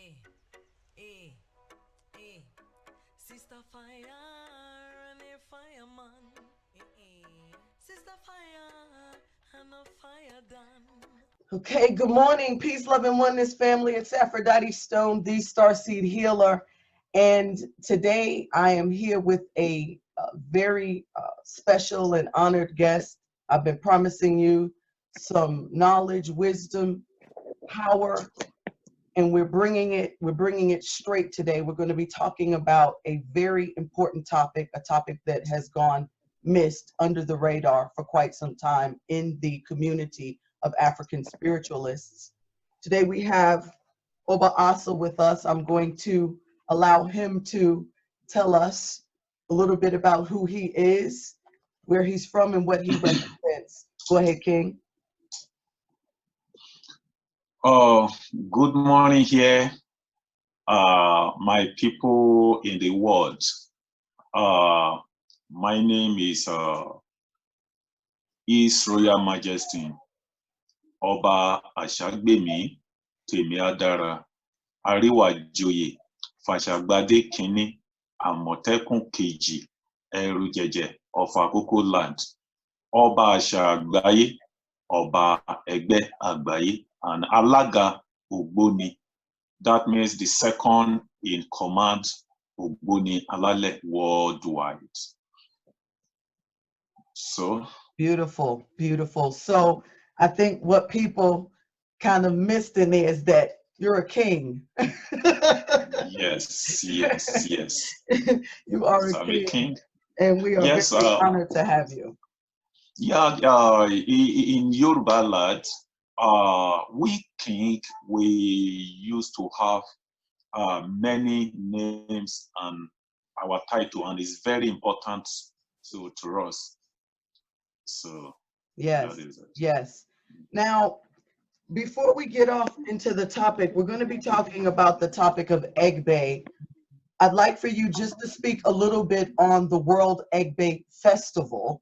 Eh, eh, eh. Sister fire and a fireman. Sister fire and a fire done. Okay, good morning, peace, love, and oneness family. It's Aphrodite Stone, the Starseed Healer. And today I am here with a very special and honored guest. I've been promising you some knowledge, wisdom, power, and we're bringing it straight today. We're going to be talking about a very important topic, a topic that has gone missed under the radar for quite some time in the community of African spiritualists. Today we have Oba Asa with us. I'm going to allow him to tell us a little bit about who he is, where he's from, and what he represents. Go ahead, King. Oh, good morning here, my people in the world. Uh, my name is His Royal Majesty Oba Asa Agbaye Tèmi Adara Aríwájoyè Fàṣàgbadé Kínní Àmọ̀tẹ́kùn Kejì Ẹrù Jẹ̀jẹ̀ of Akoko Land Oba Asa Agbaye Oba Egbe Agbaye and Alaga Ogboni. That means the second in command Ogboni Alale worldwide. So Beautiful, beautiful. So I think what people kind of missed in there is that you're a king. yes. You are a So I'm a king, king. and we are Yes, very honored to have you. yeah, in Yoruba land, we king, we used to have many names and our title, and it's very important to us. So that Yes, is it. yes. Now, before we get off into the topic, we're going to be talking about the topic of Egbe. I'd like for you just to speak a little bit on the World Egbe Festival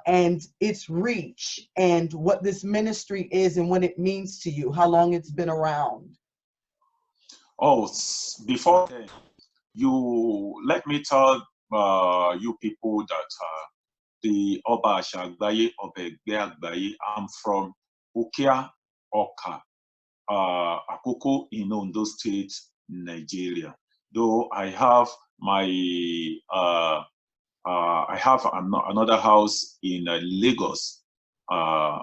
and its reach and what this ministry is and what it means to you, how long it's been around. Oh, before then, you let me tell you people that the Oba Asa Agbaye of Egbe Agbaye, I'm from Ukia Oka, Akoko in Ondo State, Nigeria. Though I have my I have another house in Lagos. I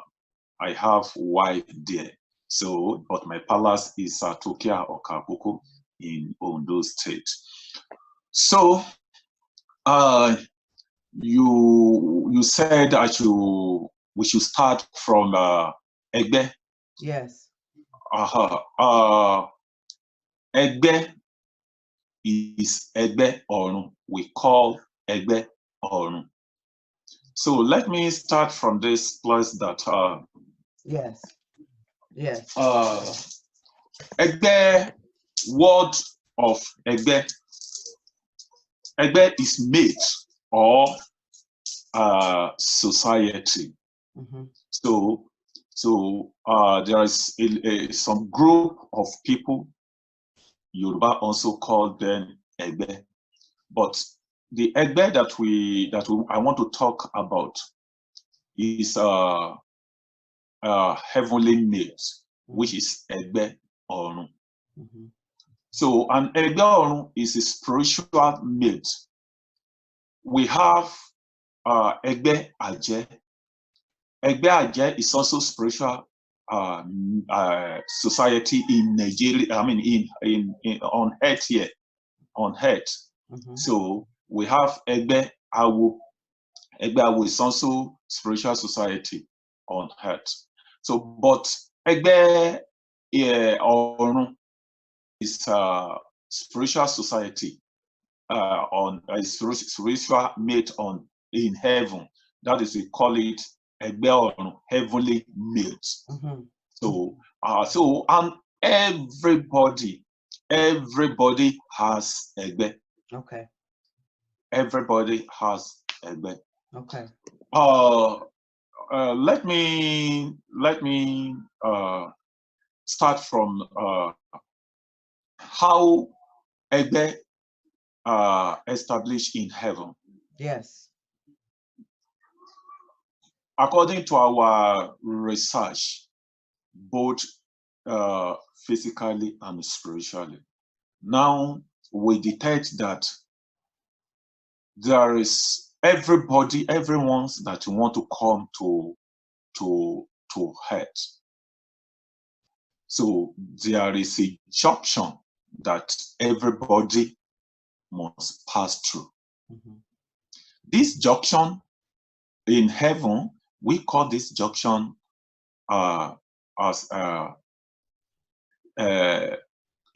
have wife there. So, but my palace is at Ukia Oka, Akoko in Ondo State. So, uh, you said we should start from Egbe. Yes. Egbe is Egbe Orun. We call Egbe Orun. So let me start from this place that Yes. Yes. Egbe word of Egbe. Egbe is mate or society. Mm-hmm. So there is some group of people. Yoruba also call them Egbe, but the Egbe that I want to talk about is heavenly mate, which is Egbe Orun. Mm-hmm. So an Egbe Orun is a spiritual mate. We have Egbe Aje. Egbe Aje is also spiritual society in Nigeria. I mean, in on earth here, on earth. Mm-hmm. So we have Egbe Awo. Egbe Awo is also spiritual society on earth. So, but Egbe Orun is spiritual society on a spiritual mate on in heaven. That is, we call it Egbe Orun, heavenly mate. Mm-hmm. So, and everybody has Egbe. Okay. Everybody has Egbe. Okay. Let me start from how Egbe established in heaven. Yes. According to our research, both physically and spiritually, now we detect that there is everyone that want to come to earth. So there is a junction that everybody must pass through. Mm-hmm. This junction in heaven, we call this junction as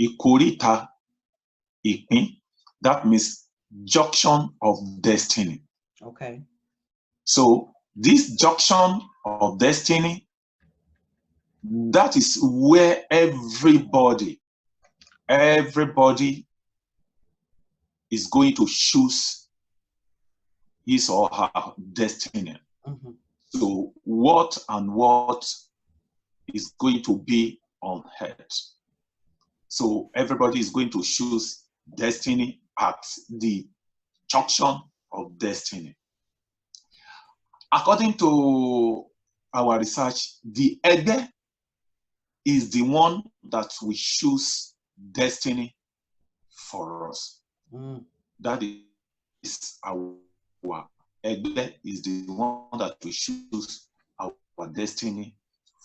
Ikorita Ipin. That means junction of destiny. Okay. So this junction of destiny, that is where everybody is going to choose his or her destiny. Mm-hmm. So what is going to be on earth. So everybody is going to choose destiny at the junction of destiny. According to our research, the Egbe is the one that we choose destiny for us. Mm. That is our Egbe is the one that we choose our destiny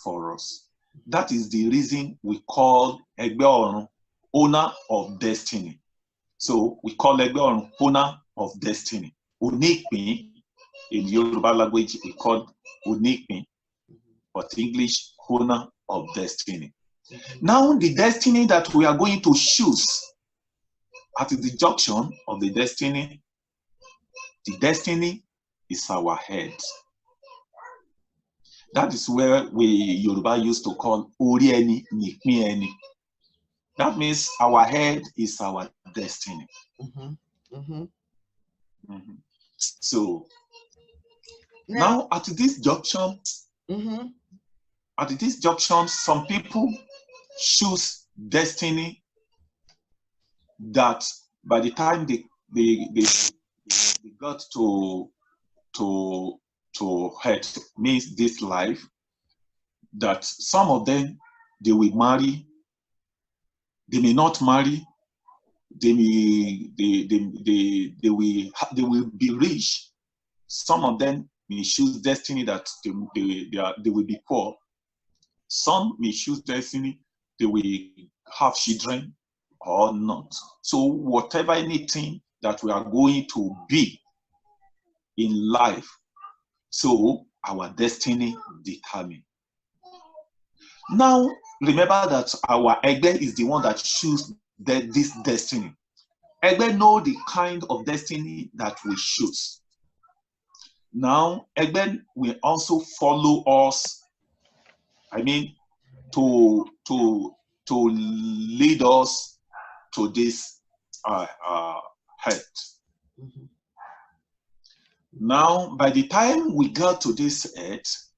for us. That is the reason we call Egbe Orun owner of destiny. So we call Egbe Orun owner of destiny. Onikpin, in Yoruba language, we call Onikpin, but English, owner of destiny. Mm-hmm. Now, the destiny that we are going to choose at the junction of the destiny is our head. That is where we Yoruba used to call Ori Eni, Nipin Eni. That means our head is our destiny. Mm-hmm. Mm-hmm. Mm-hmm. So now at this junction, mm-hmm. Some people choose destiny that by the time they got to head, means this life, that some of them they will marry, they may not marry, they will be rich. Some of them may choose destiny that they will be poor. Some may choose destiny they will have children or not. So whatever anything that we are going to be in life, so our destiny determined. Now remember that our Egbe is the one that chooses this destiny. Egbe know the kind of destiny that we choose. Now Egbe will also follow us. I mean, to lead us to this head. Mm-hmm. Now, by the time we got to this earth,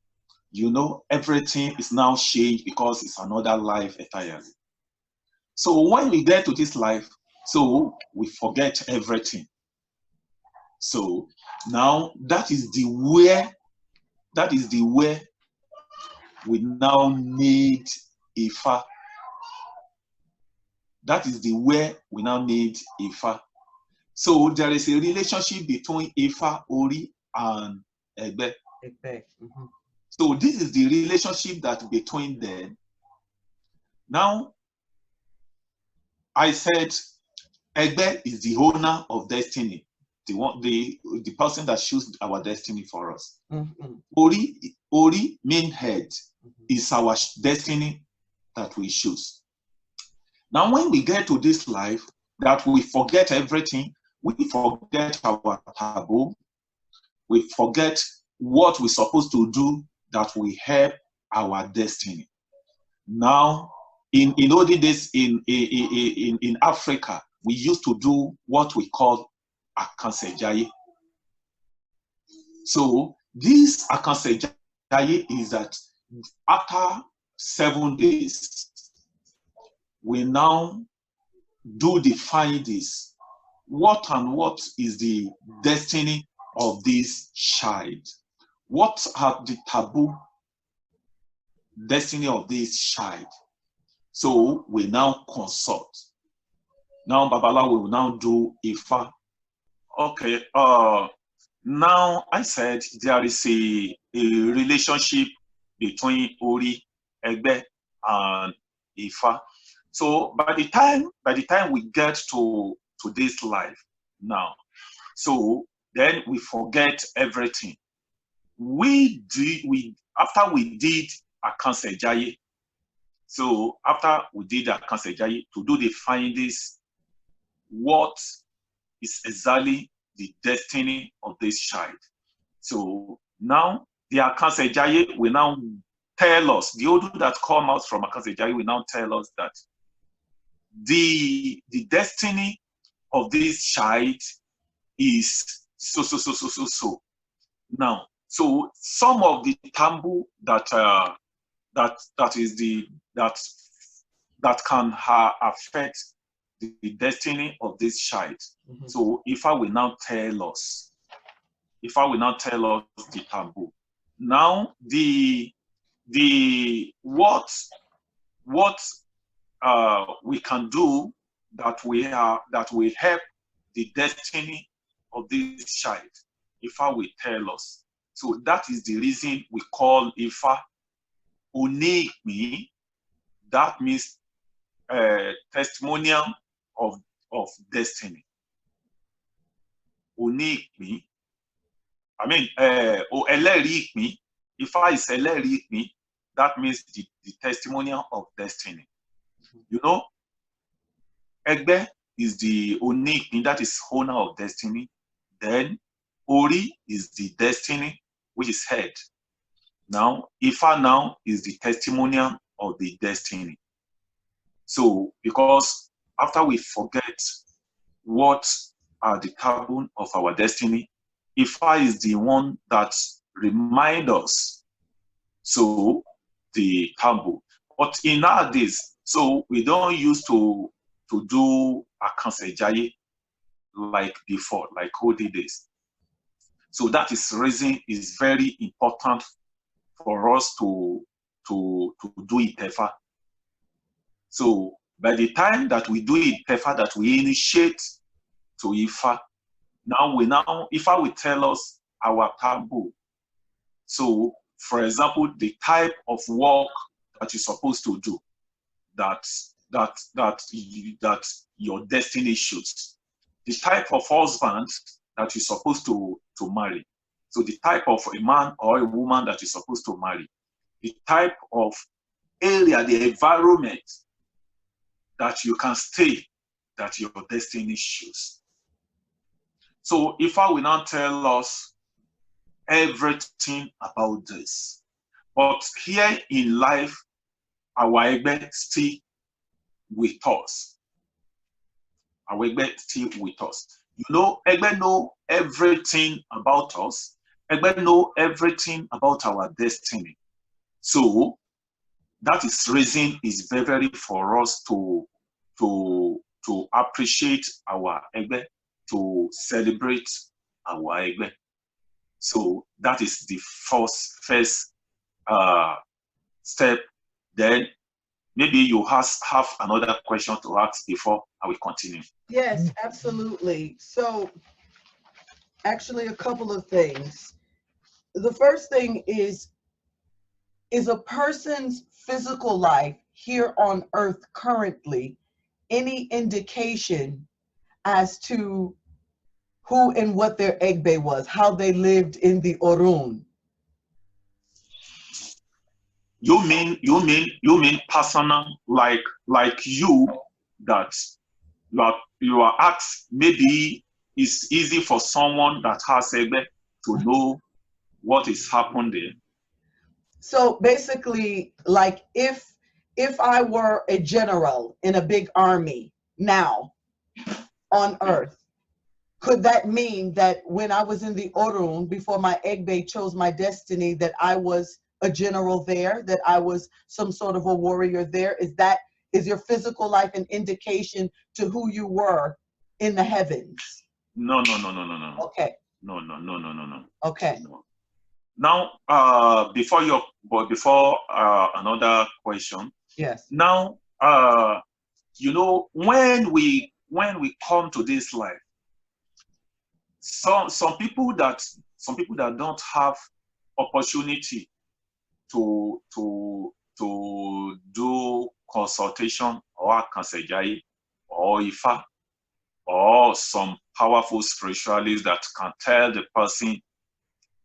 you know, everything is now changed because it's another life entirely. So when we get to this life, so we forget everything. So now that is the way we now need Ifa. That is the way we now need Ifa. So there is a relationship between Ifa, Ori, and Egbe. Mm-hmm. So this is the relationship that between them. Now, I said Egbe is the owner of destiny, the person that chooses our destiny for us. Mm-hmm. Ori, main head, mm-hmm. is our destiny that we choose. Now, when we get to this life, that we forget everything, we forget our taboo, we forget what we're supposed to do that will help our destiny. Now, in olden days in Africa, we used to do what we call Akansejaye. So this Akansejaye is that after 7 days, we now do the findings. What and what is the destiny of this child? What are the taboo destiny of this child? So we now consult. Now Babala will now do Ifa. Okay, now I said there is a relationship between Ori, Egbe, and Ifa. So by the time we get to this life now, so then we forget everything. After we did Akansejaye, so after we did Akansejaye to do the findings, what is exactly the destiny of this child? So now the Akansejaye will now tell us, the Odu that come out from Akansejaye will now tell us that the destiny of this child is so. Now, so some of the taboo that can affect the destiny of this child. Mm-hmm. So Ifa will now tell us the taboo. Now the what we can do that will help the destiny of this child. Ifa will tell us. So that is the reason we call Ifa Onekmi. That means testimonial of destiny. Onekmi. I mean, Elerikmi. Ifa is Elerikmi. That means the testimonial of destiny. You know, Egbe is the Onekmi, that is owner of destiny. Then Ori is the destiny, which is head. Now, Ifa now is the testimonial of the destiny. So, because after we forget what are the taboo of our destiny, Ifa is the one that reminds us. So, the taboo. But in nowadays, so we don't used to do Akansejaye like before, like olden days. So that is reason is very important for us to do Itefa. So by the time that we do Itefa, that we initiate to Ifa, Ifa will tell us our taboo. So for example, the type of work that you're supposed to do, that your destiny shoots, the type of husband that you're supposed to marry. So the type of a man or a woman that you're supposed to marry, the type of area, the environment that you can stay, that your destiny shows. So Ifa will now tell us everything about this. But here in life, our Egbe still with us. Our Egbe still with us. You know, Egbe know everything about us. Egbe know everything about our destiny. So that is reason is very, very for us to appreciate our Egbe, to celebrate our Egbe. So that is the first step. Then maybe you have another question to ask before I will continue. Yes, absolutely. So actually a couple of things. The first thing is a person's physical life here on earth currently any indication as to who and what their Egbe was, how they lived in the Orun? You mean personal, like you, that you are asked, maybe it's easy for someone that has Egbe to know what is happening there. So basically, like if I were a general in a big army now on earth, could that mean that when I was in the Orun, before my Egbe chose my destiny, that I was a general there, that I was some sort of a warrior there? Is that Is your physical life an indication to who you were in the heavens? No. Okay. No. Okay. No. Now, before another question. Yes. Now, you know, when we come to this life, some people that don't have opportunity to do consultation or kansejai or ifa or some powerful spiritualists that can tell the person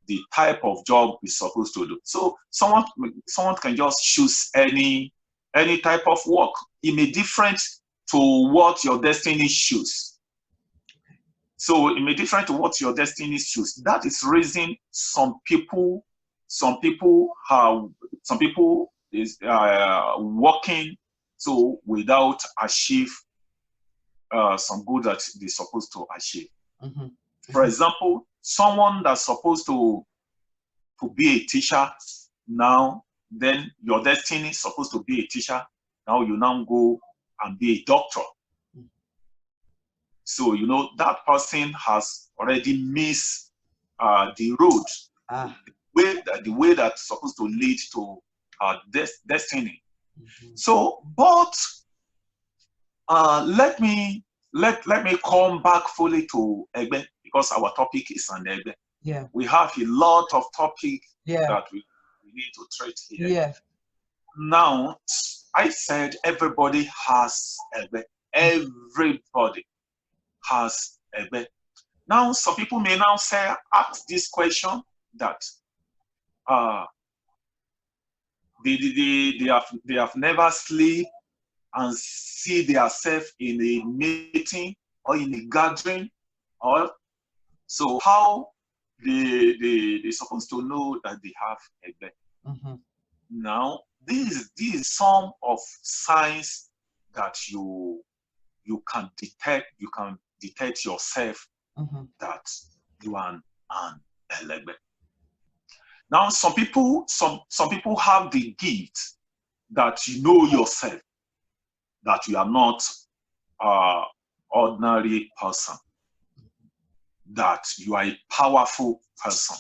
the type of job he's supposed to do. So someone can just choose any type of work. It may different to what your destiny choose. So it may different to what your destiny choose. That is reason some people is working so without achieve some good that they're supposed to achieve. Mm-hmm. For example, someone that's supposed to be a teacher now, then your destiny is supposed to be a teacher. Now you now go and be a doctor. So you know that person has already missed the road, the way that's supposed to lead to destiny. Mm-hmm. So, but let me come back fully to Egbe, because our topic is on Egbe. Yeah. We have a lot of topics that we need to treat here. Yeah. Now, I said everybody has Egbe. Everybody has Egbe. Now, some people may now ask this question that they have never sleep and see themselves in a meeting or in a gathering, or so how they supposed to know that they have Egbe. Mm-hmm. Now, this is some of signs that you can detect. You can detect yourself that you are an Egbe. Now, some people have the gift that you know yourself that you are not ordinary person, that you are a powerful person.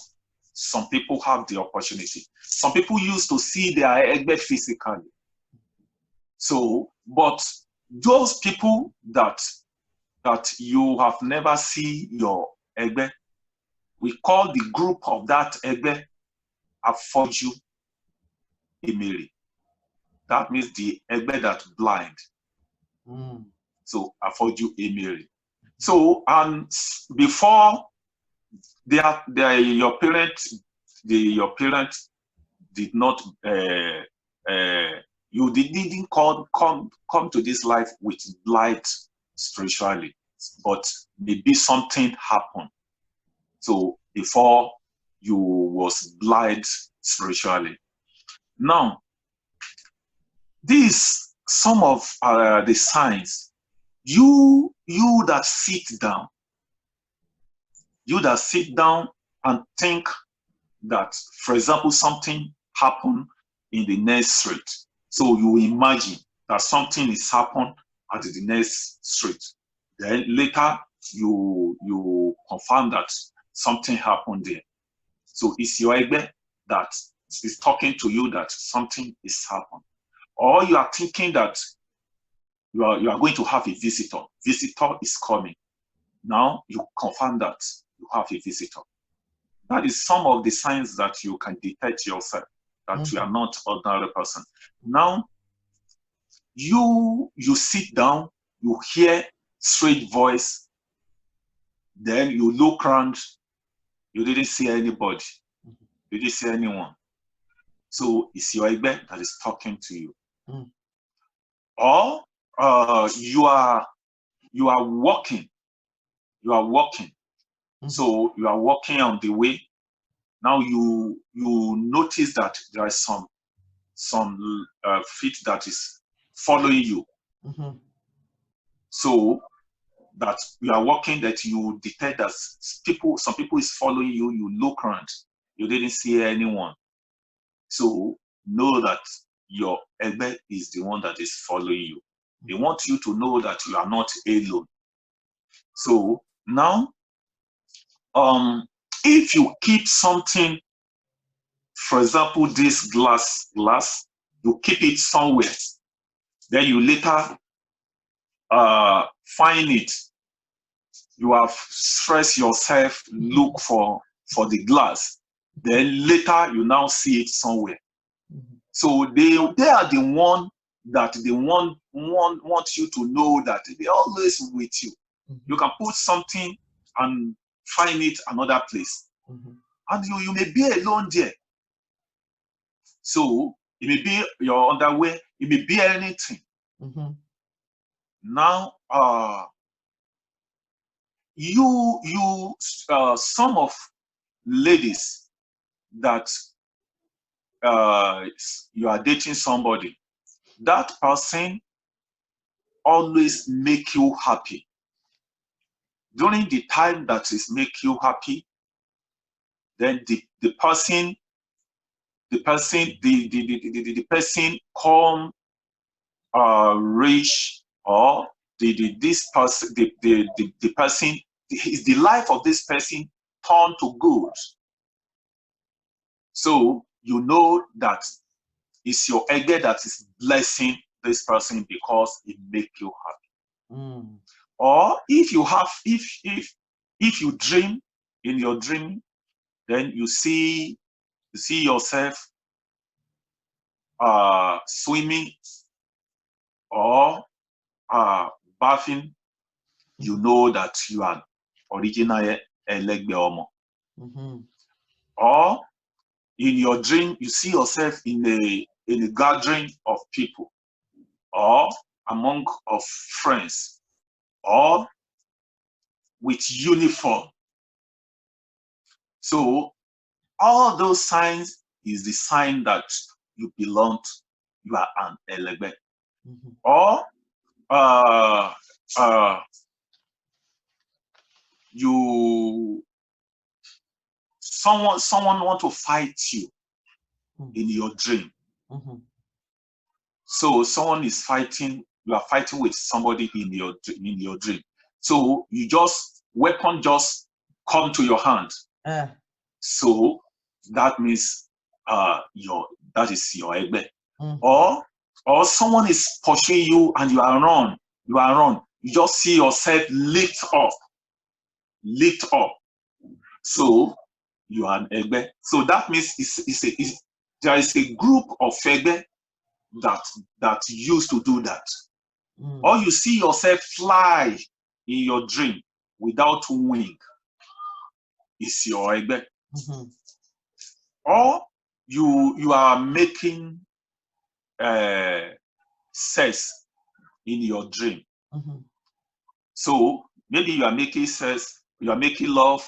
Some people have the opportunity. Some people used to see their Egbe physically. So, but those people that you have never seen your Egbe, we call the group of that Egbe Afoju Emere. That means the Egbe that blind. So Afoju Emere. So, and before your parents did not you didn't come to this life with light spiritually, but maybe something happened. So before you was blind spiritually. Now, these some of the signs. You that sit down and think that, for example, something happened in the next street. So you imagine that something is happened at the next street. Then later you confirm that something happened there. So it's your Egbe that is talking to you that something is happened. Or you are thinking that you are going to have a visitor. Visitor is coming. Now you confirm that you have a visitor. That is some of the signs that you can detect yourself, that you are not ordinary person. Now you sit down, you hear strange voice, then you look around, you didn't see anybody, you didn't see anyone. So it's your Egbe that is talking to you. Or you are walking. So you are walking on the way. Now you notice that there is some feet that is following you. So that you are walking, that you detect that some people is following you. You look around, you didn't see anyone. So know that your Egbe is the one that is following you. They want you to know that you are not alone. So now, if you keep something, for example, this glass, you keep it somewhere, then you later find it. You have stressed yourself, look for the glass. Then later you now see it somewhere. So they are the one that they want you to know that they're always with you. You can put something and find it another place. And you may be alone there. So it may be your underwear, it may be anything. Now some of ladies that you are dating somebody, that person always make you happy. During the time that is make you happy, then the person come rich, or the person, is the life of this person turn to good. So you know that it's your Egbe that is blessing this person because it make you happy. Or if you dream, in your dream, then you see yourself swimming or bathing, you know that you are originally Elegbe Omo. Or in your dream, you see yourself in a gathering of people, or among of friends, or with uniform. So all those signs is the sign that you belong to, you are an Elegbe. Or someone want to fight you in your dream. So someone is fighting, you are fighting with somebody in your dream. So weapon just come to your hand. So that means that is your Egbe. Or someone is pursuing you and you are run. You just see yourself lit up. So you are an Egbe. So that means there is a group of Egbe that used to do that. Or you see yourself fly in your dream without wing. It's your Egbe. Or you are making sex in your dream. So maybe you are making sex, you are making love,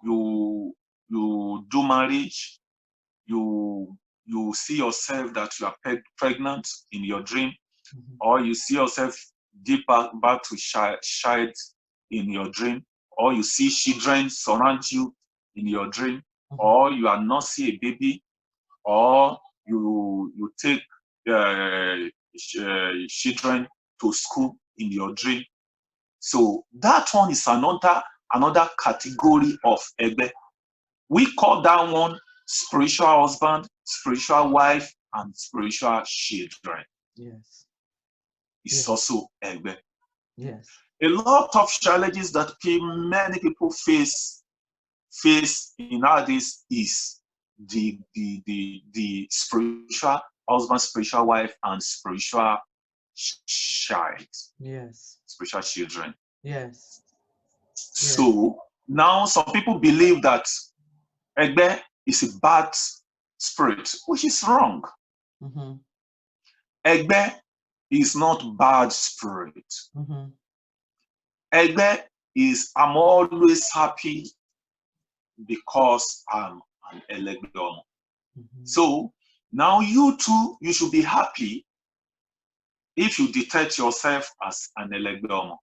you do marriage, you see yourself that you are pregnant in your dream, or you see yourself deep back to child in your dream, or you see children surround you in your dream, or you are nursing a baby, or you take children to school in your dream. So that one is another category of Egbe. We call that one spiritual husband, spiritual wife, and spiritual children. Yes. It's also Egbe. Yes. A lot of challenges that many people face in nowadays is the spiritual husband, spiritual wife, and spiritual child. Yes. Spiritual children. Yes. So now some people believe that Egbe is a bad spirit, which is wrong. Egbe is not bad spirit. Egbe is, I'm always happy because I'm an Elegbe Omo. So now you too, you should be happy if you detect yourself as an Elegbe Omo.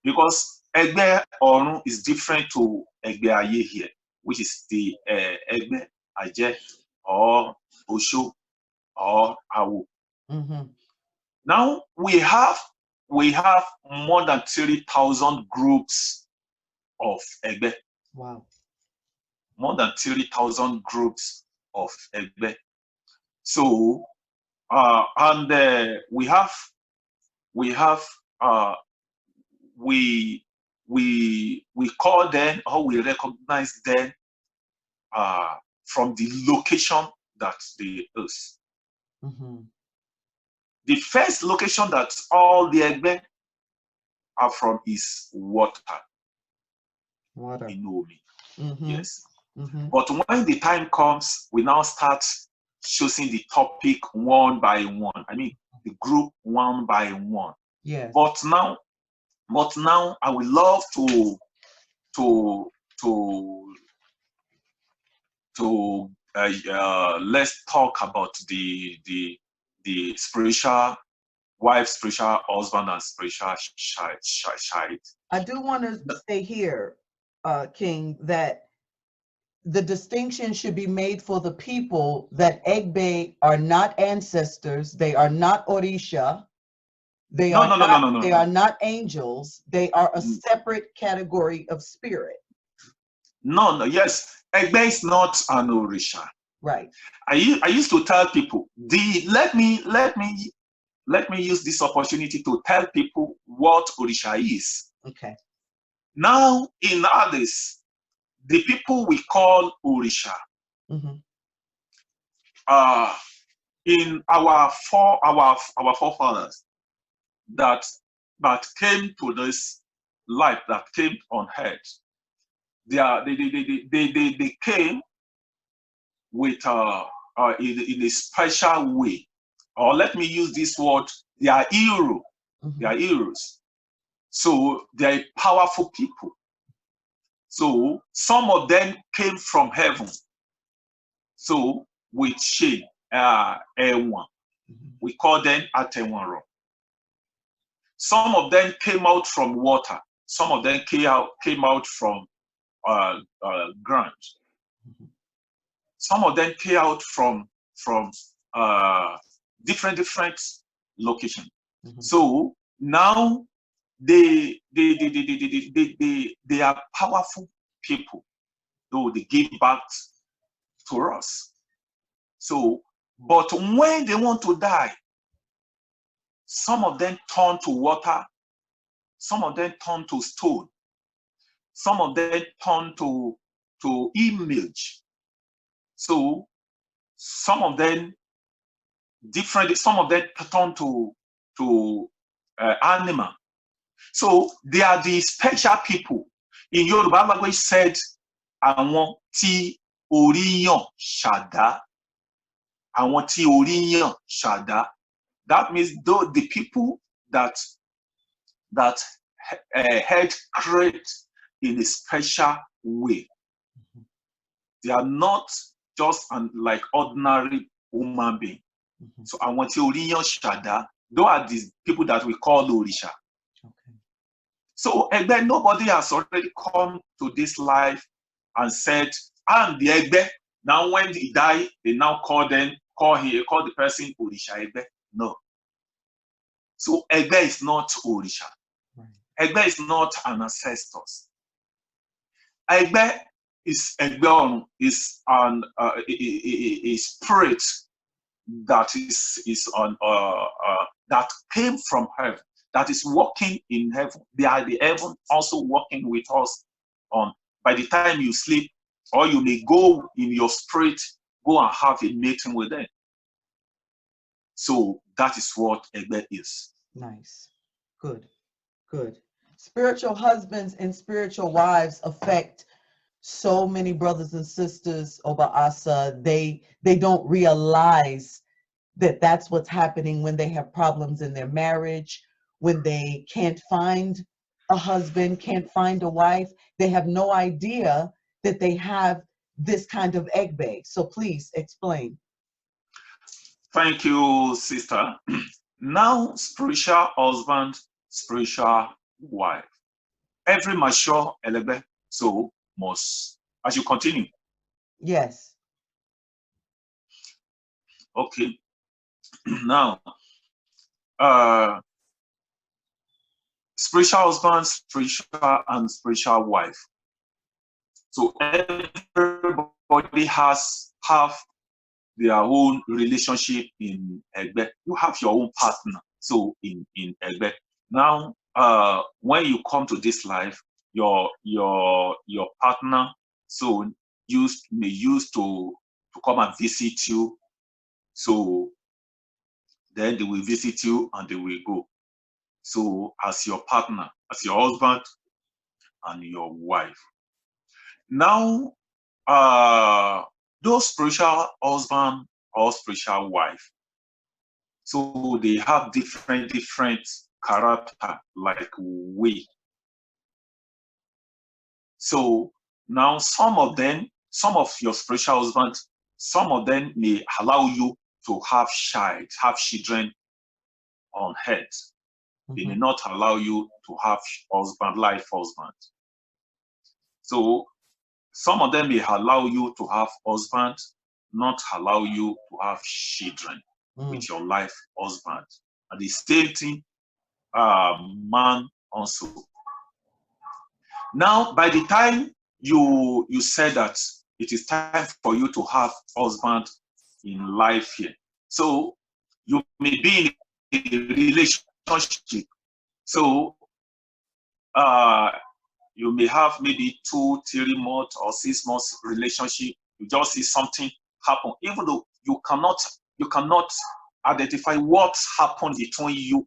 Because Egbe Orun is different to Egbe Aye here, which is the Egbe Aje or Osho or Awo. Mm-hmm. Now we have more than 30,000 groups of Egbe. Wow. More than 30,000 groups of Egbe. So and we have we call them, or we recognize them from the location that they is. Mm-hmm. The first location that all the Egbe are from is water. Water. You know me. Mm-hmm. Yes. Mm-hmm. But when the time comes, we now start choosing the topic one by one. I mean, the group one by one. Yes. But now I would love to let's talk about the spiritual wife, spiritual husband, and spiritual child. I do want to say here, King, that the distinction should be made for the people that Egbe are not ancestors, they are not Orisha, they are not angels, they are a separate category of spirit. No, yes, Egbe is not an Orisha. Right. I used to tell people, let me use this opportunity to tell people what Orisha is. Okay. Now, in others, the people we call Orisha, mm-hmm. In our forefathers that came to this life, that came on earth, they came with in a special way, or let me use this word, they are hero. Mm-hmm. They are heroes. So they are powerful people. So some of them came from heaven. So with shade, we call them Atewanro. Some of them came out from water. Some of them came out from ground. Some of them came out from different locations. Mm-hmm. So now they are powerful people, though they give back to us. So, but when they want to die, some of them turn to water, some of them turn to stone, some of them turn to image. So some of them some of them turn to animal. So they are the special people. In Yoruba language said, àwọn tí orí yàn ṣàdá. Àwọn tí orí yàn ṣàdá. That means though the people that had create in a special way. They are not just like ordinary human being. Mm-hmm. So I want to Shada, those are the people that we call Orisha. Okay. So Egbe, nobody has already come to this life and said, I'm the Egbe. Now when he died, they now call the person Orisha Egbe. No. So Egbe is not Orisha. Right. Egbe is not an ancestor. Egbe is Egbe is an a spirit that is on that came from heaven, that is working in heaven. They are the heaven also working with us on. By the time you sleep, or you may go in your spirit, go and have a meeting with them. So that is what Egbe is. Nice. Good. Good. Spiritual husbands and spiritual wives affect so many brothers and sisters, Oba Asa. They don't realize that that's what's happening when they have problems in their marriage, when they can't find a husband, can't find a wife. They have no idea that they have this kind of Egbe. So please explain. Thank you, sister. Now, spiritual husband, spiritual wife. Every mature Elebe so must, as you continue. Yes. Okay. Now, spiritual husband, spiritual and spiritual wife. So everybody have their own relationship in Egbe. You have your own partner. So in Egbe. Now, when you come to this life, your partner may use to come and visit you. So then they will visit you and they will go. So as your partner, as your husband and your wife. Now, those spiritual husband or spiritual wife, so they have different character like we. So now some of your spiritual husband, some of them may allow you to have children on head. They may not allow you to have life husband. So some of them may allow you to have husband, not allow you to have children with your life husband. And the same thing, man also. Now, by the time you said that it is time for you to have husband in life here, so you may be in a relationship. So you may have maybe 2, 3 months or 6 months relationship. You just see something happen, even though you cannot identify what happened between you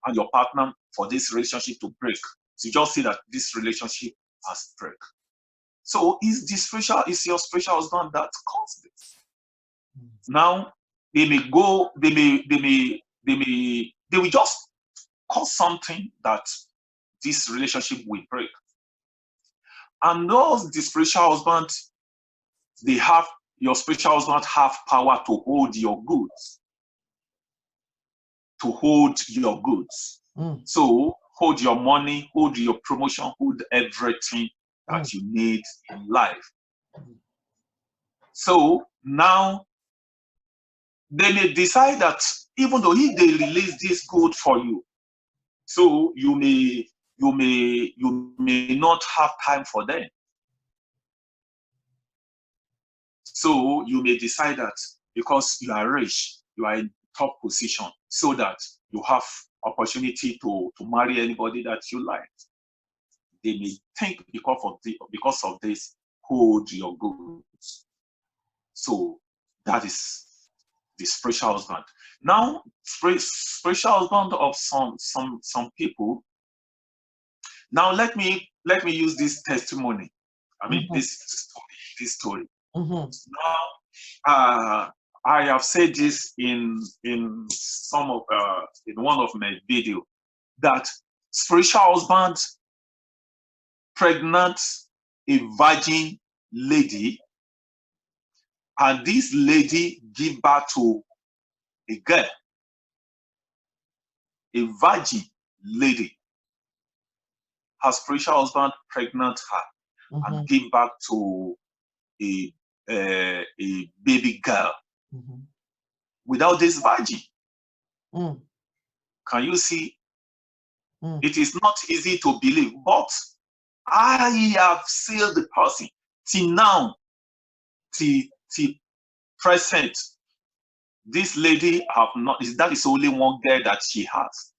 and your partner for this relationship to break. So you just see that this relationship has break. So is your spiritual husband that caused this? Now they will just cause something that this relationship will break. And the spiritual husband, your spiritual husband have power to hold your goods. So hold your money, hold your promotion, hold everything that you need in life. So now they may decide that even though if they release this good for you, so you may not have time for them. So you may decide that because you are rich, you are in top position, so that you have opportunity to marry anybody that you like. They may think because of this, hold your goods. So that is the spiritual husband. Now, spiritual husband of some people. Now let me use this testimony. I mean this story. Now, I have said this in one of my videos, that spiritual husband pregnant a virgin lady, and this lady give birth to a girl, a virgin lady. Her spiritual husband pregnant her and give birth to a baby girl without this virgin. Can you see? It is not easy to believe, but I have seen the person till now, till present. This lady have not. That is only one girl that she has.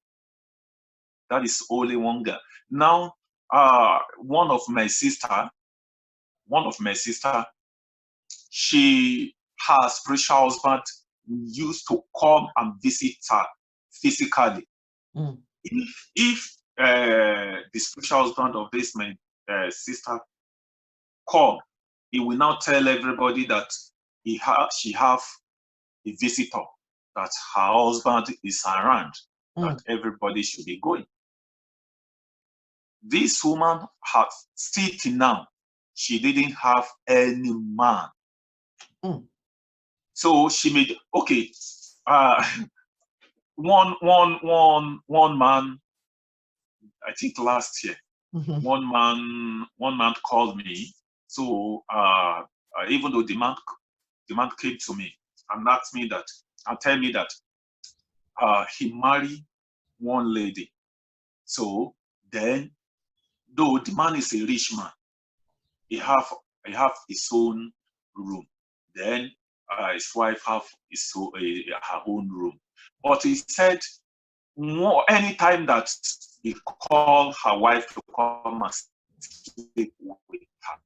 That is only one girl. Now, one of my sister, her spiritual husband used to come and visit her physically. If the spiritual husband of this my sister come, he will now tell everybody that she have a visitor, that her husband is around, that everybody should be going. This woman had still till now, she didn't have any man. So she made one man, I think last year, one man called me. So even though the man came to me and asked me that and tell me that he married one lady. So then, though the man is a rich man, he have his own room. Then his wife have her own room. But he said, anytime that he call her wife to come and sleep with her.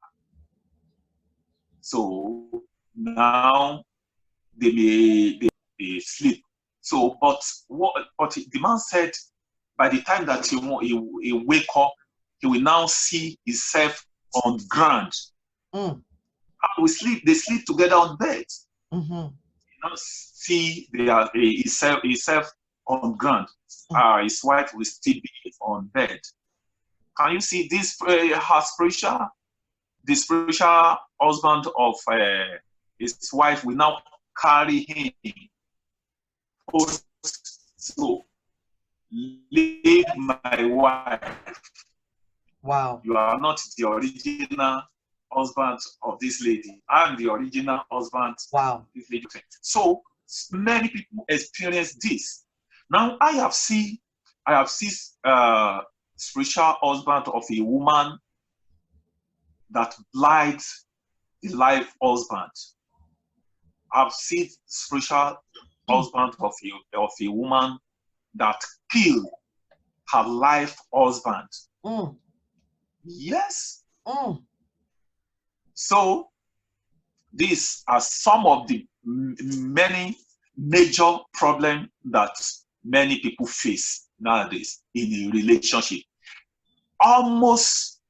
So now they sleep. So, but the man said, by the time that he wake up, he will now see himself on ground. Mm. They sleep together on bed. Mm-hmm. You now see himself on ground. His wife will still be on bed. Can you see this? The spiritual husband of his wife will now carry him. So, leave my wife. Wow. You are not the original husband of this lady. I'm the original husband of this lady. So many people experience this. Now I have seen spiritual husband of a woman that blights the life husband. I've seen spiritual husband of a woman that killed her life husband. Mm. Yes. Mm. So these are some of the many major problems that many people face nowadays in a relationship. Almost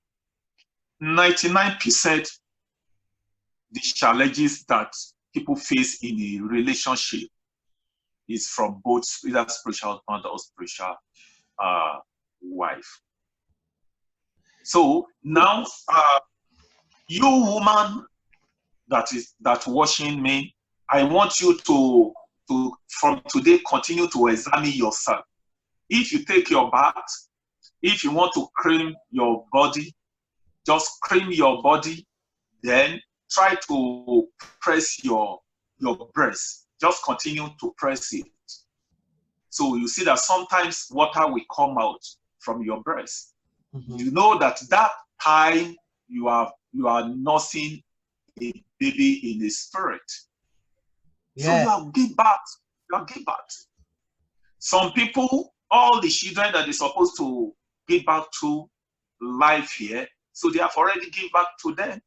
99% the challenges that people face in a relationship is from both either spiritual husband or spiritual wife. So now, you woman that watching me, I want you to from today continue to examine yourself. If you take your bath, if you want to cream your body, just cream your body. Then try to press your breast. Just continue to press it. So you see that sometimes water will come out from your breast. Mm-hmm. You know that time you are nursing a baby in the spirit. Yes. So you are give birth. Some people, all the children that they're supposed to give back to life here, so they have already given back to them,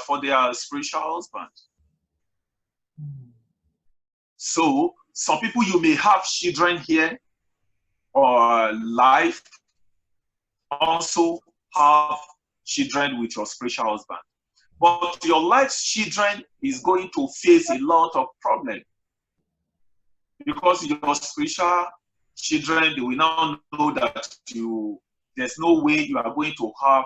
for their spiritual husband. Mm. So some people, you may have children here, or life also have children with your spiritual husband. But your life's children is going to face a lot of problems. Because your spiritual children, they will now know that there's no way you are going to have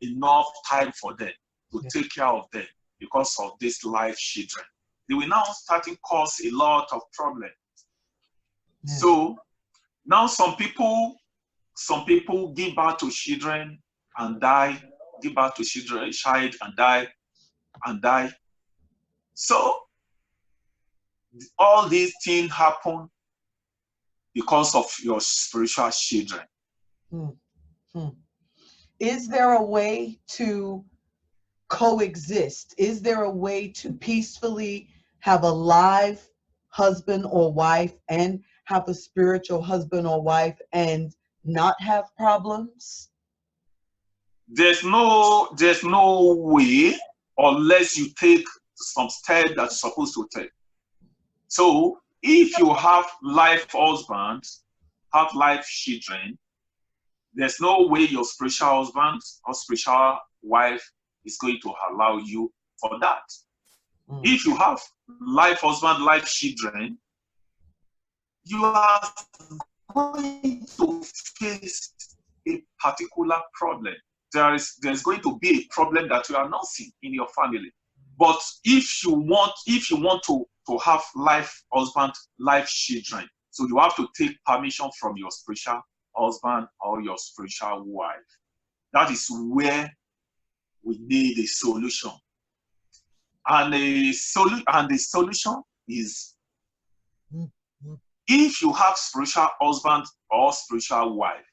enough time for them to take care of them because of this life children. They will now start to cause a lot of problems. Yeah. So now some people give birth to children and die, give birth to child and die. So all these things happen because of your spiritual children. Is there a way to coexist? Is there a way to peacefully have a live husband or wife and have a spiritual husband or wife and not have problems? There's no way unless you take some steps that you're supposed to take. So if you have life husband, have life children, there's no way your spiritual husband or spiritual wife is going to allow you for that. If you have life husband, life children, you are going to face a particular problem. There's going to be a problem that you are not seeing in your family. But if you want to have life husband, life children, so you have to take permission from your spiritual husband or your spiritual wife. That is where we need a solution. And the solution is, if you have spiritual husband or spiritual wife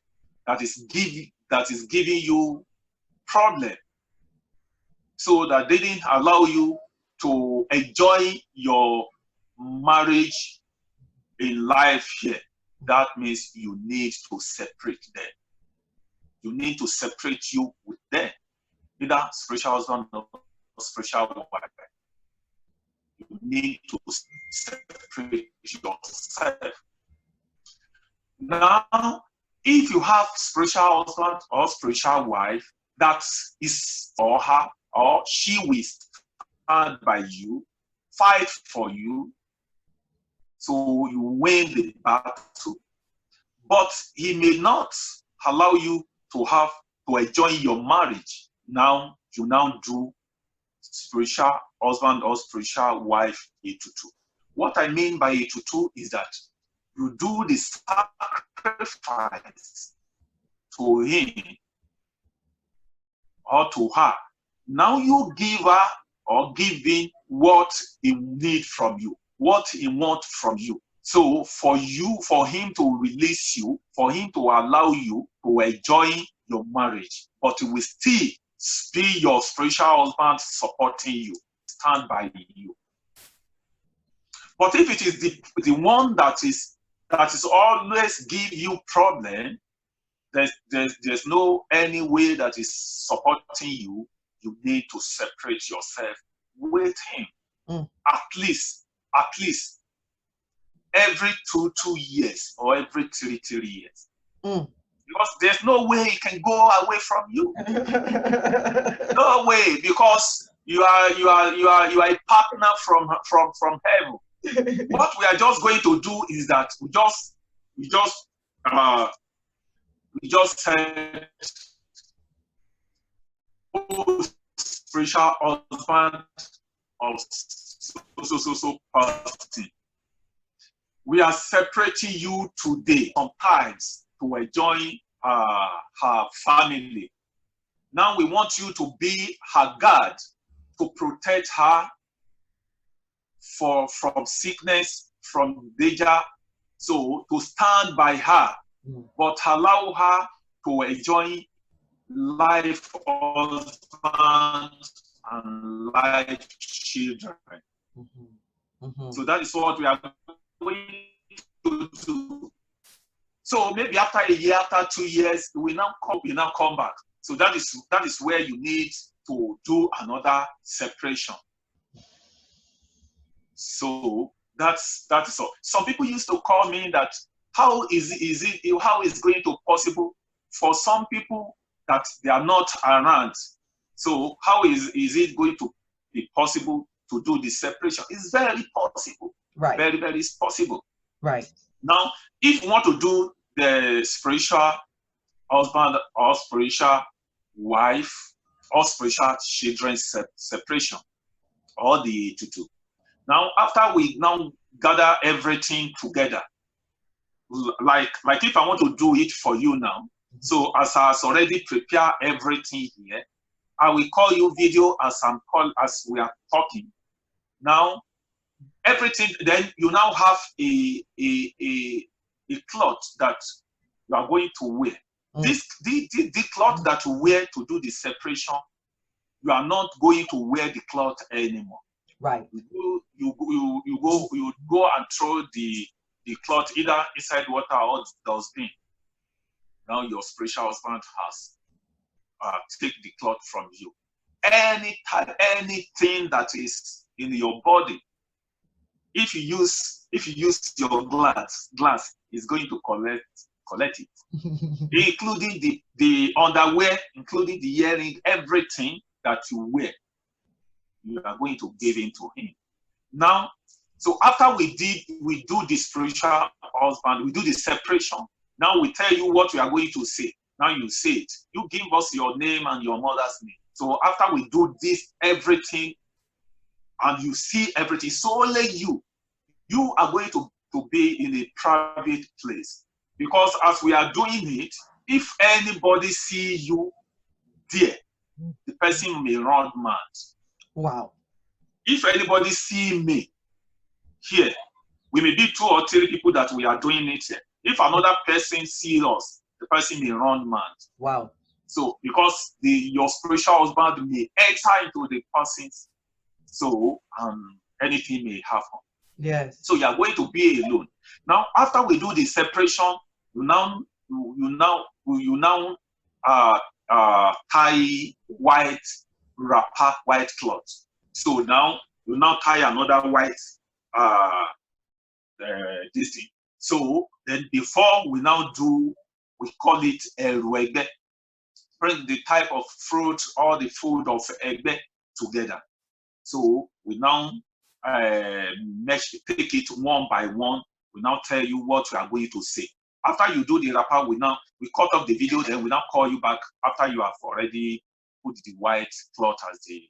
that is giving you problem, so that they didn't allow you to enjoy your marriage in life here, that means you need to separate them. You need to separate you with them, either spiritual husband or spiritual wife. You need to separate yourself. Now, if you have spiritual husband or spiritual wife that is, or her or she will stand by you, fight for you, so you win the battle. But he may not allow you to enjoy your marriage. Now you do spiritual husband or spiritual wife etutu. What I mean by etutu is that you do the sacrifice to him or to her. Now you give her or give him what he needs from you, what he wants from you. So for him to release you, for him to allow you to enjoy your marriage, but he will still be your spiritual husband supporting you, stand by you. But if it is the one that is always give you problem, there's no any way that is supporting you. You need to separate yourself with him. At least every two years or every three years. Because there's no way he can go away from you. No way, because you are a partner from heaven. What we are just going to do is that we just said, oh, spiritual husband of so person, we are separating you today sometimes to enjoy her family. Now we want you to be her guard, to protect her from sickness, from danger. So to stand by her, but allow her to enjoy life husband and life children. So that is what we are going to do. So maybe after a year, after 2 years, we now come back. So that is where you need to do another separation. So that is all. Some people used to call me that how is it going to possible for some people that they are not around? So how is it going to be possible to do the separation? It's very possible. Right. Very, very possible. Right. Now, if you want to do the spiritual husband or spiritual wife or spiritual children separation, or the two. Now, after we now gather everything together, like if I want to do it for you now, so as I has already prepared everything here, I will call you video as we are talking. Now, everything, then you now have a cloth that you are going to wear. The cloth that you wear to do the separation, you are not going to wear the cloth anymore. Right. You go and throw the cloth either inside water or dustbin. Now your spiritual husband has take the cloth from you. Anything that is in your body, if you use your glass is going to collect it, including the underwear, including the earring, everything that you wear, you are going to give in to him. Now, so after we do the spiritual husband, we do the separation. Now we tell you what we are going to say. Now you say it. You give us your name and your mother's name. So after we do this, everything, and you see everything, so only you are going to be in a private place. Because as we are doing it, if anybody see you there, the person may run mad. Wow. if anybody see me here, we may be 2 or 3 people that we are doing it here. If another person sees us, the person may run mad. Wow. So because your spiritual husband may enter into the person's, so anything may happen. Yes. So you are going to be alone. Now, after we do the separation, you now tie white wrapper, white cloth. So now you now tie another white this thing. So then before we now do, we call it Egbe. Bring the type of fruit or the food of Egbe together. So we now take it one by one. We now tell you what we are going to say. After you do the wrapper, we cut off the video, then we now call you back after you have already put the white cloth as the,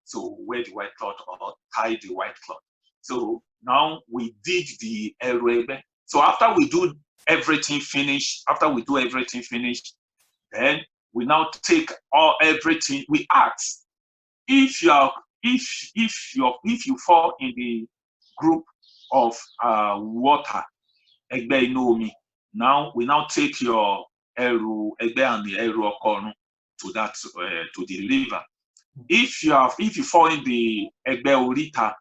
so wear the white cloth or tie the white cloth. So now we did the Egbe. So after we do everything finished, then we now take everything. We ask if you fall in the group of water, Egbe Inomi. Now we now take your Egbe and the Eru Okorun to that to the river. If you fall in the Egbe Orita,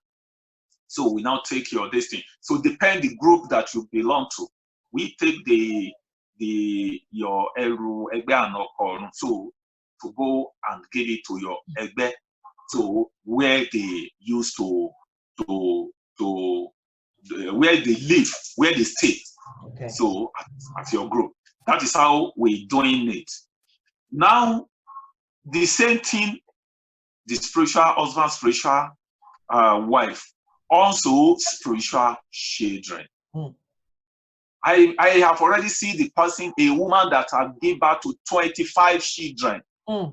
so we now take your destiny. So depend the group that you belong to. We take your Eru Egbe and Okorun, so to go and give it to your Egbe, so where they used to where they live, where they stay. Okay. So at your group. That is how we're doing it. Now, the same thing, the spiritual husband, spiritual wife, also spiritual children. I have already seen the person, a woman that had given birth to 25 children,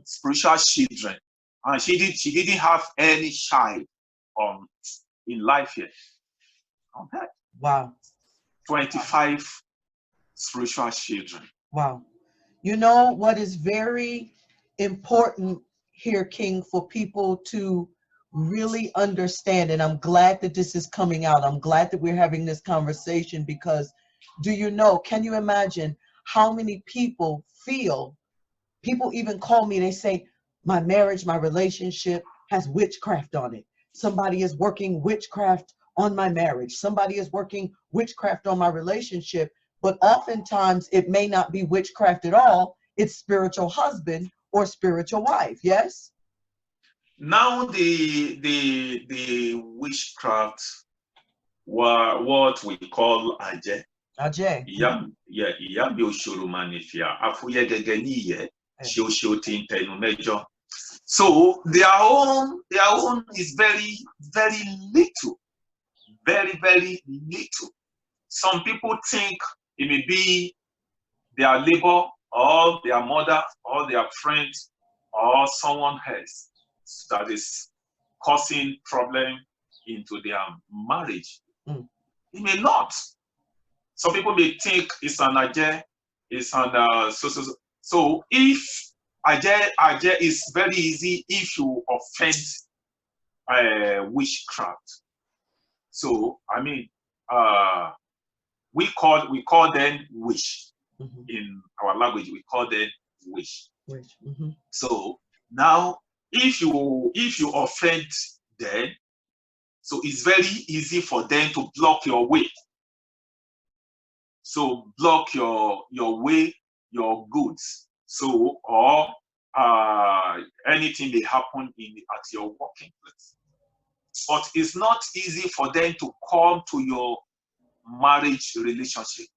spiritual children, and she didn't have any child in life yet. Okay. Wow. 25 spiritual children. Wow. You know what is very important here, King, for people to really understand, and I'm glad that this is coming out. I'm glad that we're having this conversation, because do you know, can you imagine how many people even call me, they say, my marriage, my relationship has witchcraft on it. Somebody is working witchcraft on my marriage. Somebody is working witchcraft on my relationship. But oftentimes it may not be witchcraft at all. It's spiritual husband or spiritual wife. Yes. Now the witchcraft were what we call Ajay. Ajay. Yeah. Be oshoro manifia. Afuye gegeniye. Shio tintenu major. So their own is very, very little. Very, very little. Some people think it may be their neighbor or their mother or their friend or someone else that is causing problem into their marriage. It may not. Some people may think it's an Ajay, it's an so if Ajay is very easy if you offend witchcraft. So I mean, we call them witch. In our language, we call them witch. So now, if you offend them, so it's very easy for them to block your way. So block your way, your goods. So or anything may happen at your working place. But it's not easy for them to come to your marriage relationship.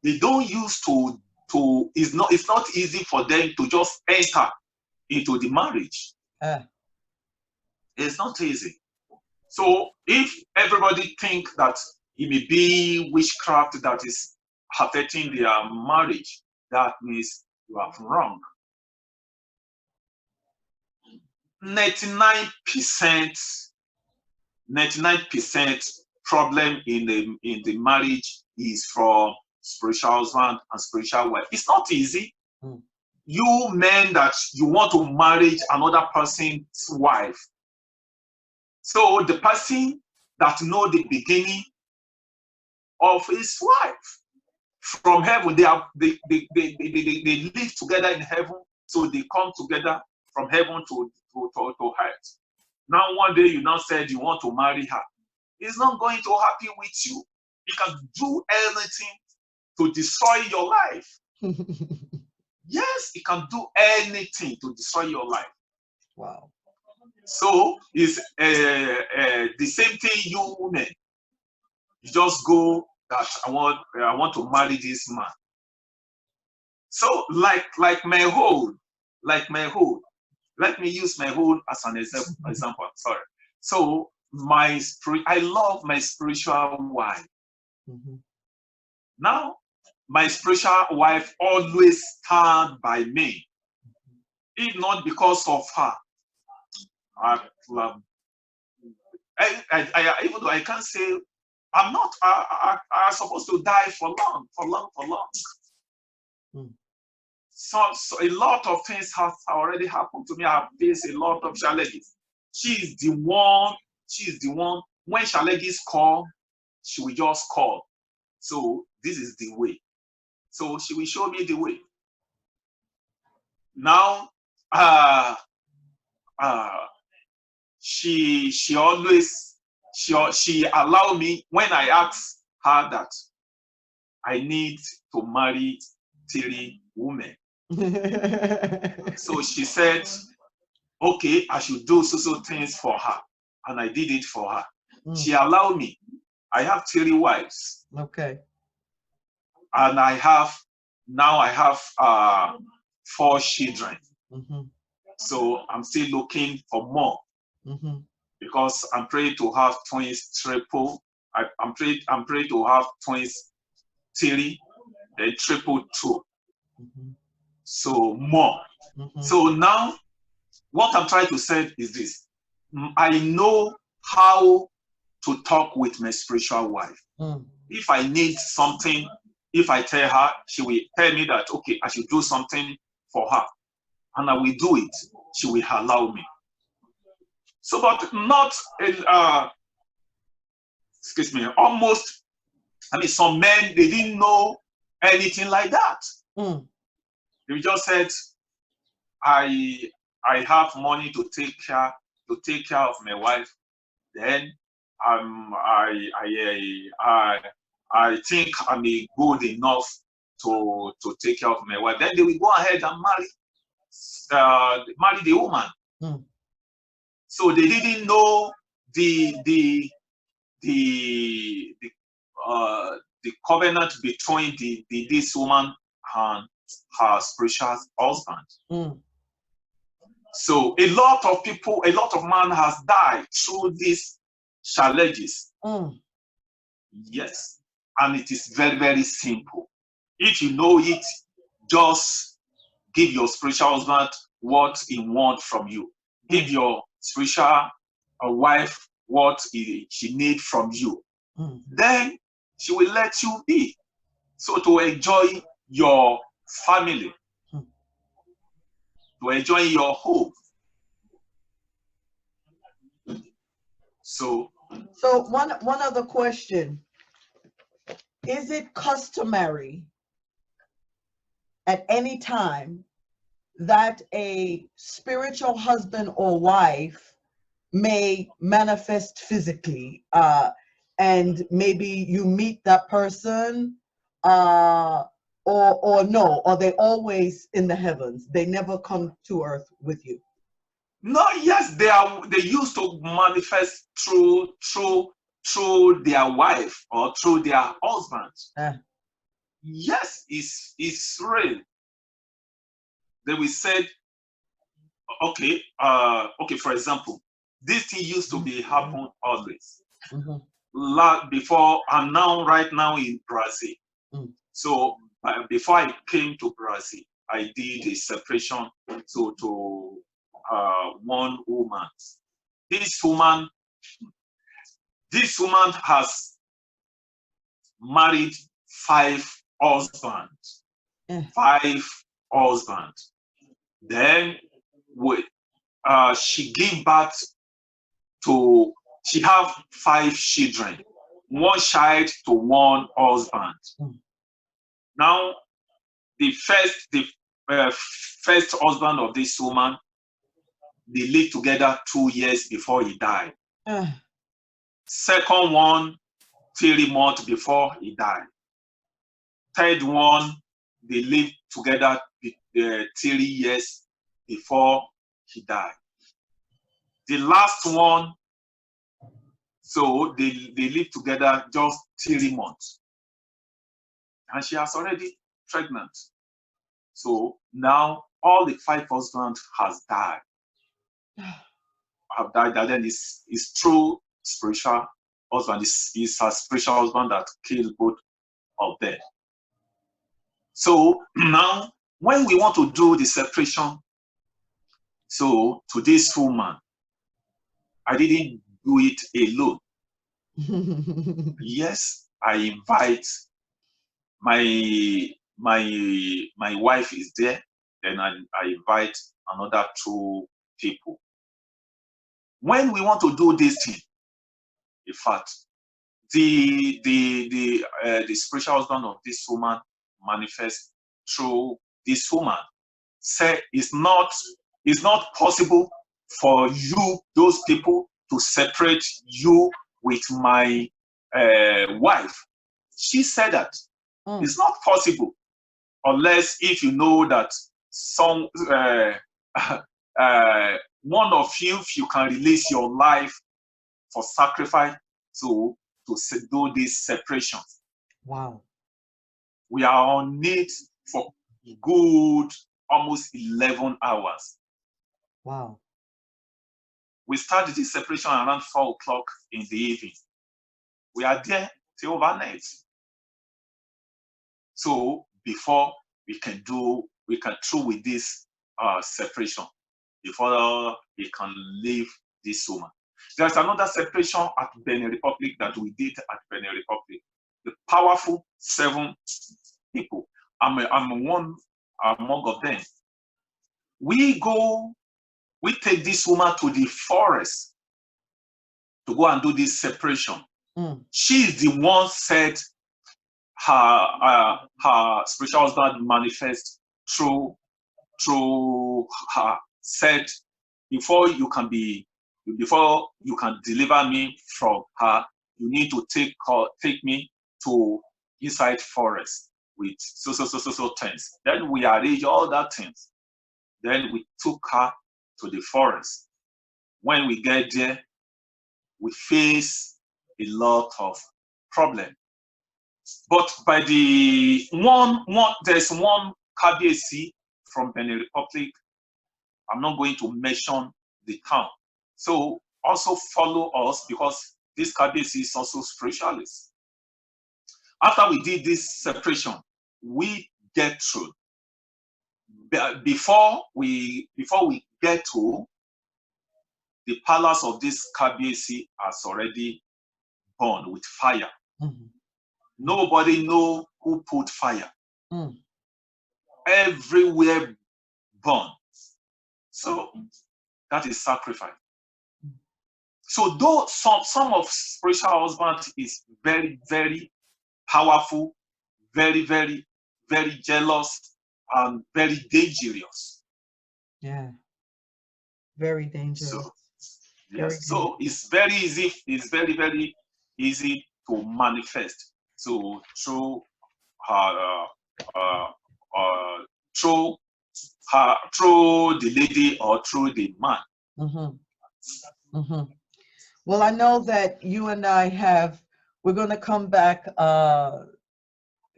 They don't use it's not easy for them to just enter into the marriage. It's not easy. So if everybody think that it may be witchcraft that is affecting their marriage, that means you are wrong. 99% problem in the marriage is from spiritual husband and spiritual wife. It's not easy. You men that you want to marry another person's wife, So the person that know the beginning of his wife from heaven, they live together in heaven, so they come together from heaven to earth. Now one day you now said you want to marry her. He's not going to happy with you. He can do anything to destroy your life. Yes, he can do anything to destroy your life. Wow. So it's the same thing, you women. You just go that I want to marry this man. So like my whole, let me use my whole as an example. Sorry. So I love my spiritual wife. Mm-hmm. Now, my spiritual wife always stand by me. If not because of her, even though I can't say I'm not, I'm supposed to die for long. Mm. So a lot of things have already happened to me. I have faced a lot of challenges. She's the one. When challenges call, she will just call. So this is the way. So she will show me the way. Now, she always allow me when I ask her that I need to marry 3 women. So she said, okay, I should do so things for her, and I did it for her. She allowed me. I have 3 wives. Okay. And I have 4 children. Mm-hmm. So I'm still looking for more. Mm-hmm. Because I'm praying to have twins, triple. I'm praying to have twins, 3, then triple 2. Mm-hmm. So more. Mm-hmm. So now, what I'm trying to say is this: I know how to talk with my spiritual wife. If I need something, if I tell her, she will tell me that, okay, I should do something for her, and I will do it. She will allow me. So, but not, excuse me, almost, some men, they didn't know anything like that. They just said, I have money to take care of my wife. Then I think I'm good enough to take care of my wife. Then they will go ahead and marry the woman. So they didn't know the covenant between this woman and her spiritual husband. So a lot of people, a lot of man has died through these challenges. Yes, and it is very, very simple. If you know it, just give your spiritual husband what he wants from you. Give your spiritual wife what she needs from you. Then she will let you be. So to enjoy your family, to enjoy your home. So one other question. Is it customary at any time that a spiritual husband or wife may manifest physically, and maybe you meet that person, or no, or they always in the heavens? They never come to earth with you? No, yes, they used to manifest through their wife or through their husband. Yes, it's real. They will say, okay, for example, this thing used to be happen always. Before, I'm right now in Brazil. So before I came to Brazil, I did a separation to one woman. This woman has married 5 husbands. 5 husbands. Then she gave birth she have 5 children, 1 child to 1 husband. Now, the first husband of this woman, they lived together 2 years before he died. Second one, 3 months before he died. Third one, they lived together 3 years before he died. The last one, so they lived together just 3 months. And she has already pregnant. So now all the 5 husbands has died. Have died, and then his true spiritual husband is her spiritual husband that killed both of them. So now when we want to do the separation, so to this woman, I didn't do it alone. Yes, I invite my wife is there, then I invite another 2 people. When we want to do this thing, in fact, the spiritual husband of this woman manifests through this woman. Say it's not possible for you, those people, to separate you with my wife. She said that it's not possible unless if you know that some one of you, if you can release your life for sacrifice to do this separation. Wow. We are on it for good almost 11 hours. Wow. We started this separation around 4 o'clock in the evening. We are there till overnight. So before we can through with this separation, before we can leave this woman. There's another separation at Benin Republic that we did at Benin Republic. The powerful 7 people. I'm one among of them. We take this woman to the forest to go and do this separation. She is the one said her spiritual husband manifest through her, said before you can deliver me from her, you need to take me to inside forest with so things. Then we arrange all that things. Then we took her to the forest. When we get there, we face a lot of problems. But by there's one KBC from Benin Republic. I'm not going to mention the town. So also follow us because this KBC is also spiritualist. After we did this separation, we get through. Before we get to the palace of this KBC has already burned with fire. Nobody know who put fire. Everywhere burned. So that is sacrifice. So though some of spiritual husband is very, very powerful, very, very, very jealous, and very dangerous. Yeah. Very dangerous. So, yes. So it's very easy. It's very, very easy to manifest. So through through the lady or through the man. Well, I know that you and I we're going to come back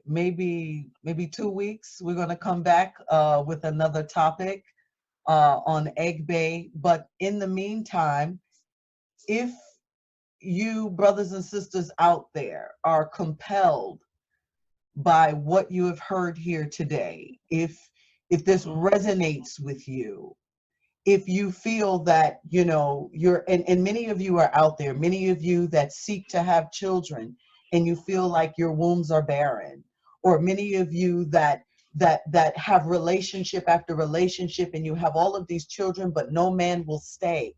maybe 2 weeks. We're going to come back with another topic on Egbe. But in the meantime, if you brothers and sisters out there are compelled by what you have heard here today, if this resonates with you, if you feel that, you know, and many of you are out there, many of you that seek to have children and you feel like your wombs are barren, or many of you that have relationship after relationship and you have all of these children, but no man will stay.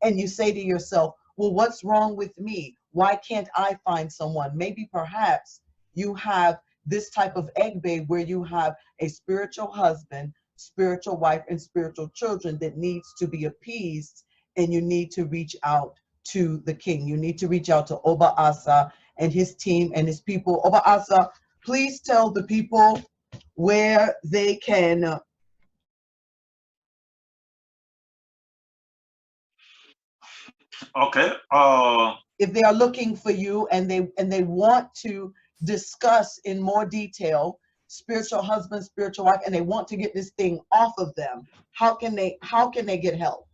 And you say to yourself, well, what's wrong with me? Why can't I find someone? Maybe perhaps you have this type of Egbe where you have a spiritual husband, spiritual wife, and spiritual children that needs to be appeased, and you need to reach out to the king. You need to reach out to Oba Asa and his team and his people. Oba Asa, please tell the people where they can Okay. if they are looking for you and they want to discuss in more detail spiritual husband, spiritual wife, and they want to get this thing off of them, how can they get help?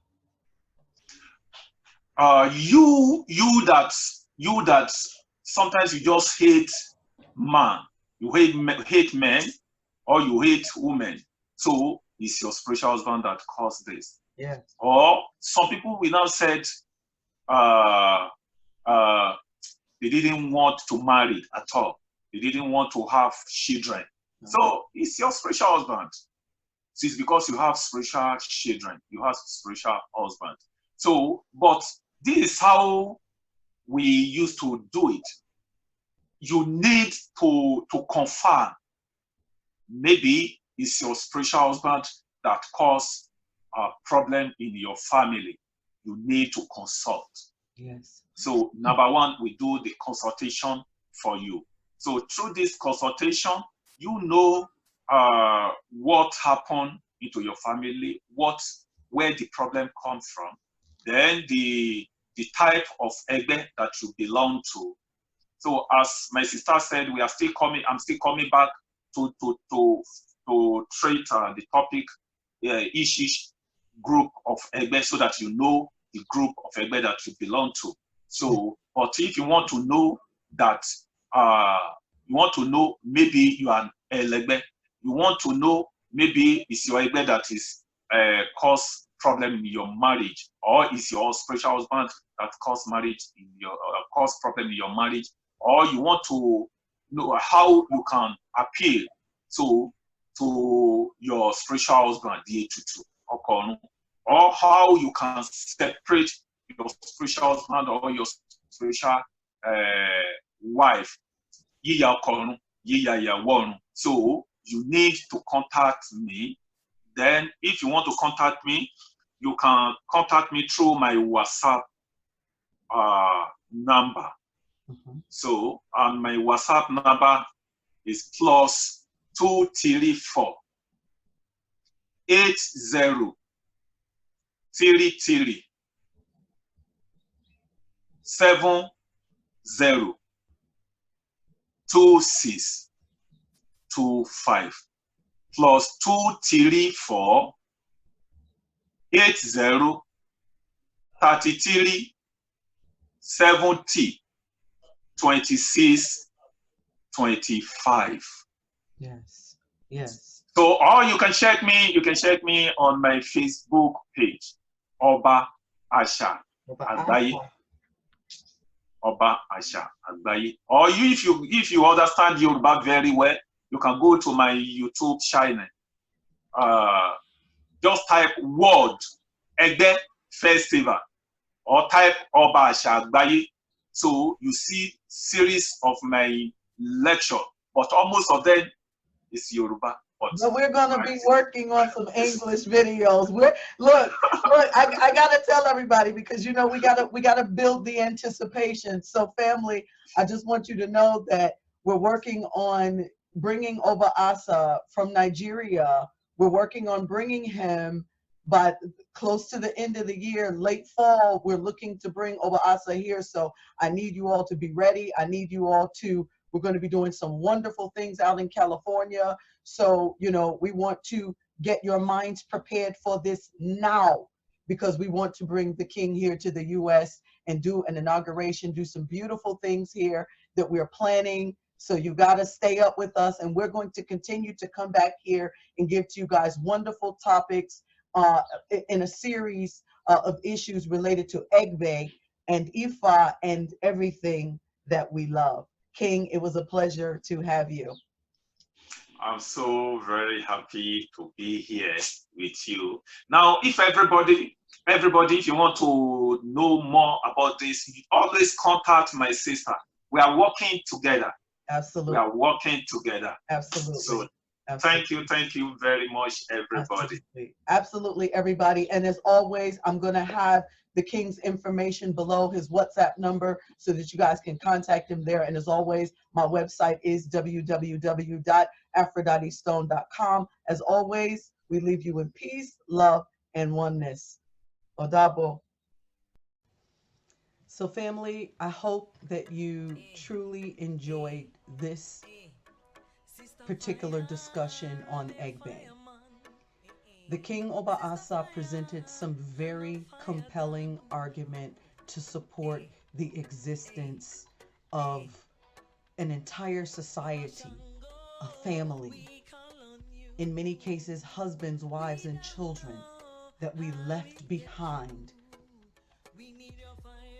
You that sometimes you just hate man, you hate men, or you hate women. So it's your spiritual husband that caused this. Yes. Or some people will now said they didn't want to marry at all. They didn't want to have children. So it's your spiritual husband. So it's because you have spiritual children, you have spiritual husband. So, but this is how we used to do it. You need to confirm. Maybe it's your spiritual husband that caused a problem in your family. You need to consult. Yes. So number one, we do the consultation for you. So through this consultation, you know what happened into your family, where the problem comes from, then the type of Egbe that you belong to. So as my sister said, I'm still coming back to treat the topic each group of Egbe so that you know the group of Egbe that you belong to. So, but if you want to know that, maybe you are an Egbe, you want to know maybe it's your Egbe that is cause problem in your marriage, or is your spiritual husband that cause problem in your marriage, or you want to know how you can appeal to your spiritual husband, the Etutu, or how you can separate your spiritual husband or your spiritual wife. So you need to contact me. Then if you want to contact me, you can contact me through my WhatsApp number. So my WhatsApp number is +234 80 33 70 26 25 +234 80 33 70 26 25. Yes. Yes. So, or you can check me on my Facebook page, Oba Asa Agbaye. Oba Asa Agbaye. Or if you understand Yoruba very well, you can go to my YouTube channel. Just type word Egbe Festival or type Oba Asa Agbaye. So you see series of my lecture, but almost of them is Yoruba. But we're gonna be working on some English videos. Look, I gotta tell everybody, because you know we gotta build the anticipation. So family, I just want you to know that we're working on bringing Oba Asa from Nigeria. We're working on bringing him by close to the end of the year, late fall. We're looking to bring Oba Asa here. So I need you all to be ready. I need you all to. We're going to be doing some wonderful things out in California. So, you know, we want to get your minds prepared for this now, because we want to bring the king here to the U.S. and do an inauguration, do some beautiful things here that we're planning. So you got to stay up with us, and we're going to continue to come back here and give to you guys wonderful topics in a series of issues related to Egbe and Ifa and everything that we love. King, it was a pleasure to have you. I'm so very happy to be here with you. Now, if everybody, if you want to know more about this, you always contact my sister. We are working together. Absolutely. We are working together. Absolutely. So Absolutely. thank you very much, everybody. Absolutely, everybody. And as always, I'm going to have the King's information below, his WhatsApp number, so that you guys can contact him there. And as always, my website is www.aphroditestone.com. As always, we leave you in peace, love, and oneness. Odabo. So family, I hope that you truly enjoyed this particular discussion on Egbe. The King Oba Asa presented some very compelling argument to support the existence of an entire society, a family, in many cases husbands, wives, and children that we left behind.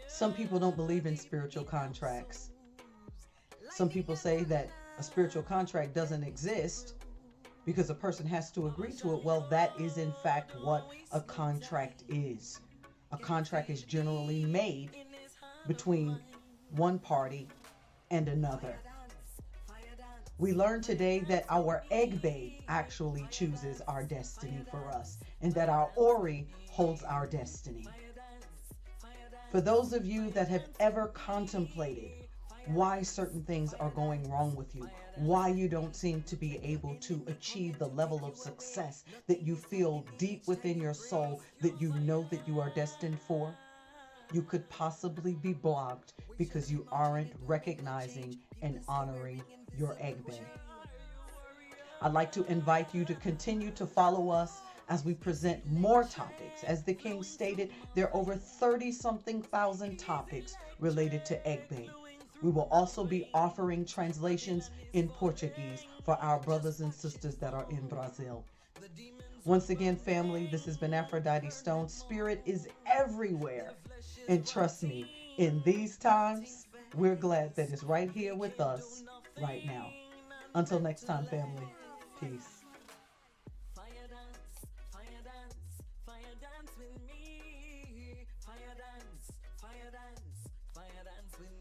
Some people don't believe in spiritual contracts. Some people say that a spiritual contract doesn't exist because a person has to agree to it. Well, that is in fact what a contract is. A contract is generally made between one party and another. We learned today that our Egbe actually chooses our destiny for us, and that our Ori holds our destiny. For those of you that have ever contemplated why certain things are going wrong with you, why you don't seem to be able to achieve the level of success that you feel deep within your soul that you know that you are destined for, you could possibly be blocked because you aren't recognizing and honoring your Egbe. I'd like to invite you to continue to follow us as we present more topics. As the King stated, there are over 30-something thousand topics related to Egbe. We will also be offering translations in Portuguese for our brothers and sisters that are in Brazil. Once again, family, this has been Aphrodite Stone. Spirit is everywhere. And trust me, in these times, we're glad that it's right here with us right now. Until next time, family. Peace. Fire dance, fire dance, fire dance with me. Fire dance, fire dance, fire dance with me.